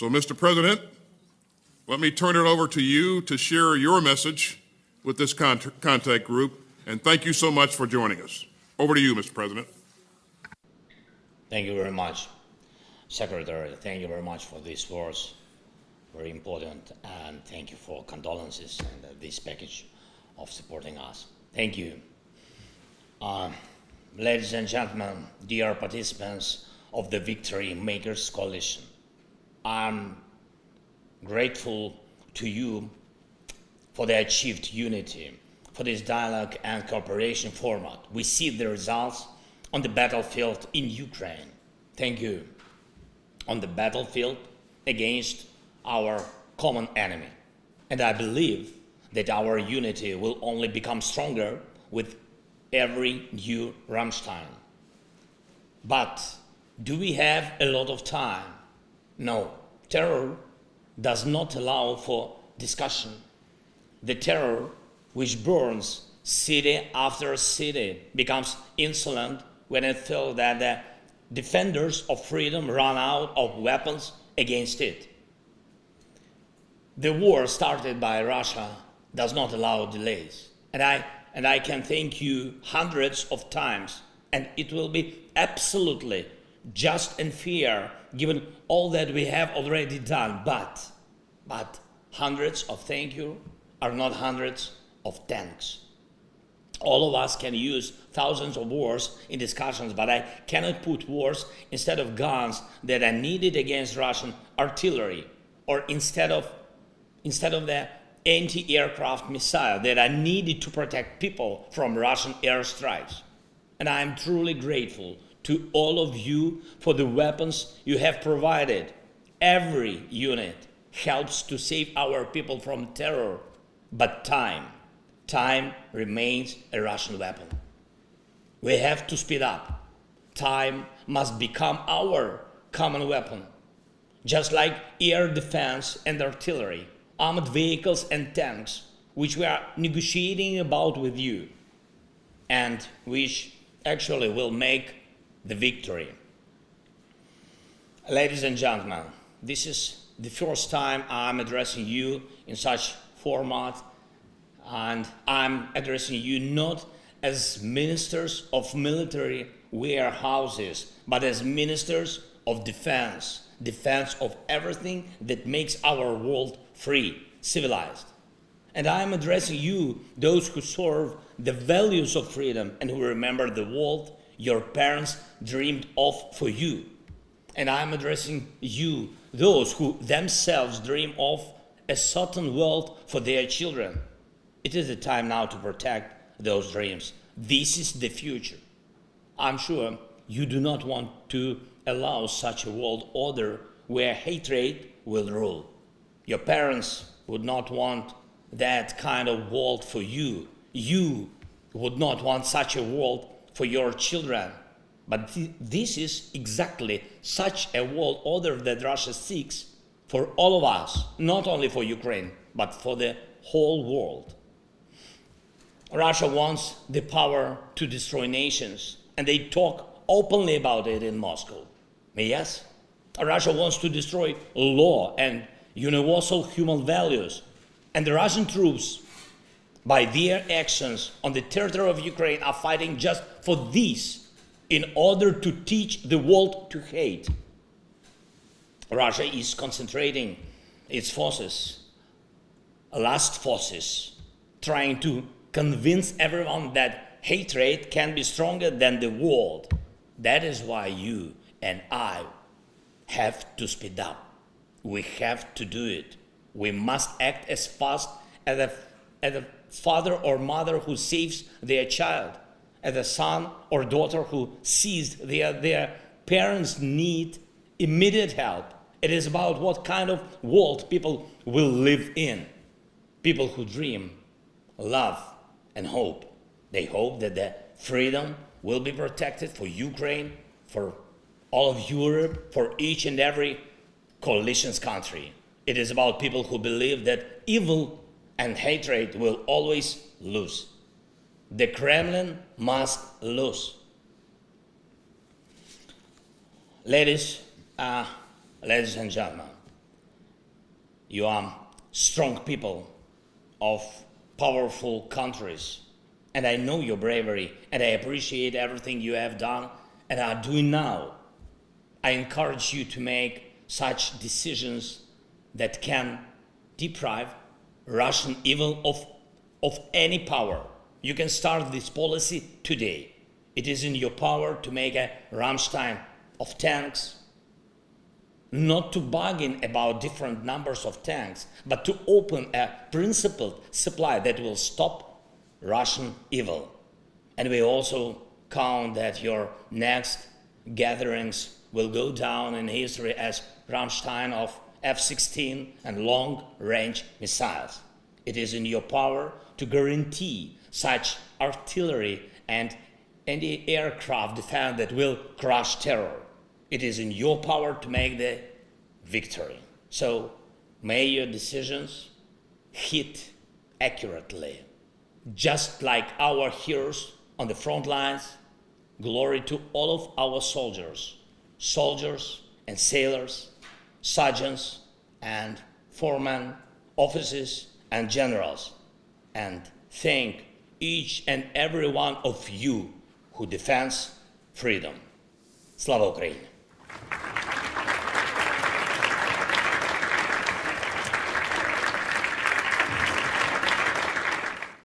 So, Mr. President, let me turn it over to you to share your message with this contact group, and thank you so much for joining us. Over to you, Mr. President. Thank you very much, Secretary. Thank you very much for these words, very important, and thank you for condolences and this package of supporting us. Thank you. Ladies and gentlemen, dear participants of the Victory Makers Coalition, I'm grateful to you for the achieved unity, for this dialogue and cooperation format. We see the results on the battlefield in Ukraine. Thank you. On the battlefield against our common enemy. And I believe that our unity will only become stronger with every new Ramstein. But do we have a lot of time? No. Terror does not allow for discussion. The terror which burns city after city becomes insolent when it feels that the defenders of freedom run out of weapons against it. The war started by Russia does not allow delays. And I can thank you hundreds of times, and it will be absolutely just and fair given all that we have already done. But hundreds of thank you are not hundreds of thanks. All of us can use thousands of words in discussions, but I cannot put words instead of guns that are needed against Russian artillery, or instead of the anti-aircraft missile that are needed to protect people from Russian airstrikes. And I am truly grateful to all of you for the weapons you have provided. Every unit helps to save our people from terror, but time remains a Russian weapon. We have to speed up. Time must become our common weapon. Just like air defense and artillery, armored vehicles and tanks, which we are negotiating about with you, and which actually will make the victory. Ladies and gentlemen, this is the first time I'm addressing you in such format, and I'm addressing you not as ministers of military warehouses, but as ministers of defense of everything that makes our world free, civilized. And I'm addressing you, those who serve the values of freedom and who remember the world your parents dreamed of for you. And I'm addressing you, those who themselves dream of a certain world for their children. It is the time now to protect those dreams. This is the future. I'm sure you do not want to allow such a world order where hatred will rule. Your parents would not want that kind of world for you. You would not want such a world for your children. But this is exactly such a world order that Russia seeks for all of us, not only for Ukraine, but for the whole world. Russia wants the power to destroy nations, and they talk openly about it in Moscow. Yes, Russia wants to destroy law and universal human values, and the Russian troops, by their actions on the territory of Ukraine, are fighting just for this, in order to teach the world to hate. Russia is concentrating its forces, last forces, trying to convince everyone that hatred can be stronger than the world. That is why you and I have to speed up. We have to do it. We must act as fast as a father or mother who saves their child, as a son or daughter who sees their parents need immediate help. It is about what kind of world people will live in. People who dream, love, and hope. They hope that the freedom will be protected for Ukraine, for all of Europe, for each and every coalition's country. It is about people who believe that evil and hatred will always lose. The Kremlin must lose. Ladies and gentlemen, You are strong people of powerful countries. And I know your bravery, and I appreciate everything you have done and are doing now. I encourage you to make such decisions that can deprive Russian evil of any power. You can start this policy today. It is in your power to make a Ramstein of tanks, not to bargain about different numbers of tanks, but to open a principled supply that will stop Russian evil. And we also count that your next gatherings will go down in history as Ramstein of F-16 and long-range missiles. It is in your power to guarantee such artillery and anti-aircraft defense that will crush terror. It is in your power to make the victory. So may your decisions hit accurately. Just like our heroes on the front lines, glory to all of our soldiers and sailors, sergeants and foremen, officers and generals, and thank each and every one of you who defends freedom. Slava Ukraini!